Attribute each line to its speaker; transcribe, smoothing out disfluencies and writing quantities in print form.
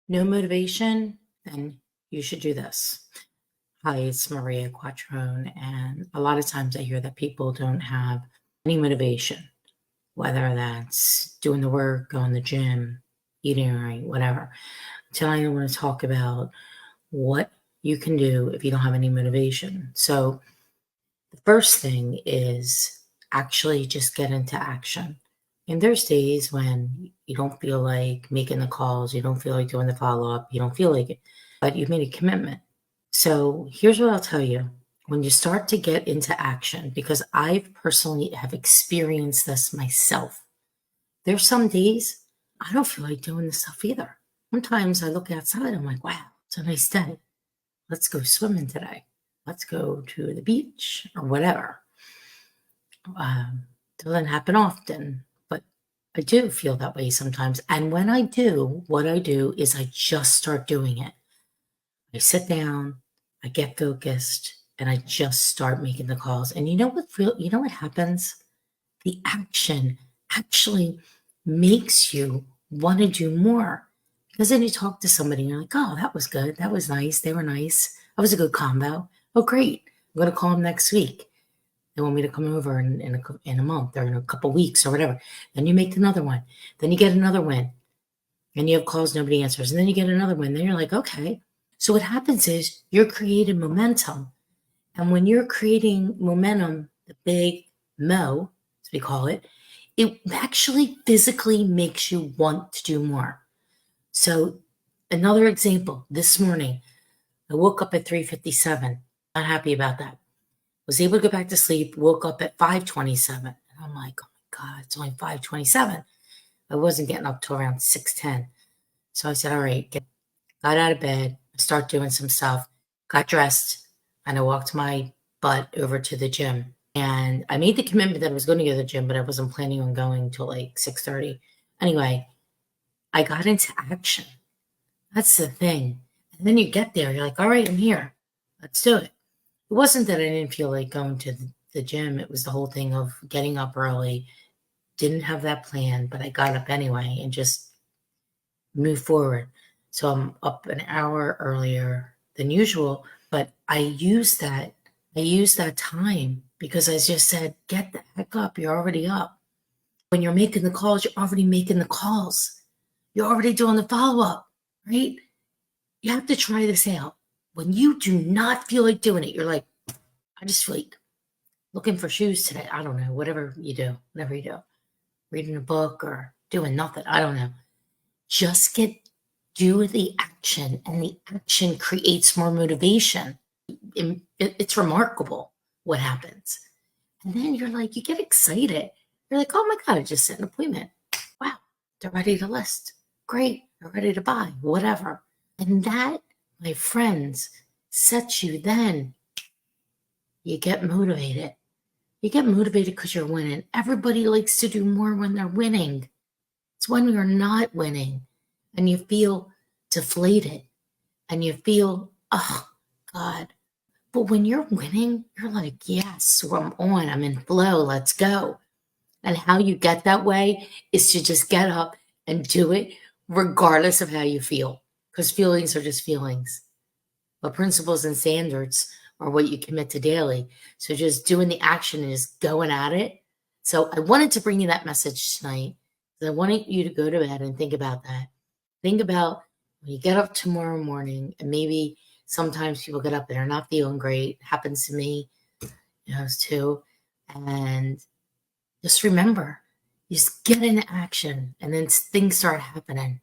Speaker 1: No motivation? Then you should do this. Hi, it's Maria Quattrone, and a lot of times I hear that people don't have any motivation, whether that's doing the work, going to the gym, eating right, whatever. Tonight I want to talk about what you can do if you don't have any motivation. So the first thing is actually just get into action. And there's days when you don't feel like making the calls, you don't feel like doing the follow up, you don't feel like it, but you've made a commitment. So here's what I'll tell you. When you start to get into action, because I personally have experienced this myself, there's some days I don't feel like doing this stuff either. Sometimes I look outside, I'm like, wow, it's a nice day. Let's go swimming today. Let's go to the beach or whatever. Doesn't happen often, but I do feel that way sometimes. And when I do, what I do is I just start doing it. I sit down, I get focused, and I just start making the calls. And you know what happens? The action actually makes you want to do more. Because then you talk to somebody and you're like, oh, that was good. That was nice. They were nice. That was a good combo. Oh, great. I'm going to call them next week. They want me to come over in a month or in a couple weeks or whatever. Then you make another one. Then you get another win. And you have calls nobody answers. And then you get another win. Then you're like, okay. So what happens is you're creating momentum. And when you're creating momentum, the big mo, as we call it actually physically makes you want to do more. So another example, this morning, I woke up at 3:57. Not happy about that. Was able to go back to sleep, woke up at 5:27. And I'm like, oh my God, it's only 5:27. I wasn't getting up till around 6:10. So I said, all right, got out of bed, start doing some stuff, got dressed, and I walked my butt over to the gym. And I made the commitment that I was going to go to the gym, but I wasn't planning on going till like 6:30. Anyway, I got into action. That's the thing. And then you get there, you're like, all right, I'm here. Let's do it. It wasn't that I didn't feel like going to the gym. It was the whole thing of getting up early. Didn't have that plan, but I got up anyway and just moved forward. So I'm up an hour earlier than usual, but I use that time because I just said, get the heck up. You're already up. When you're making the calls, you're already making the calls. You're already doing the follow up, right? You have to try this out. When you do not feel like doing it, you're like, I just feel like looking for shoes today. I don't know, whatever you do, reading a book or doing nothing. I don't know. Just do the action, and the action creates more motivation. It's remarkable what happens. And then you're like, you get excited. You're like, oh my God, I just set an appointment. Wow, they're ready to list. Great, they're ready to buy, whatever. And that, my friends, sets you then. You get motivated. You get motivated because you're winning. Everybody likes to do more when they're winning. It's when you're not winning and you feel deflated and you feel, oh God. But when you're winning, you're like, yes, I'm on, I'm in flow, let's go. And how you get that way is to just get up and do it regardless of how you feel. Because feelings are just feelings. But principles and standards are what you commit to daily. So just doing the action and just going at it. So I wanted to bring you that message tonight. I wanted you to go to bed and think about that. Think about when you get up tomorrow morning, and maybe sometimes people get up and they're not feeling great. It happens to me, too. And just remember, you just get into action and then things start happening.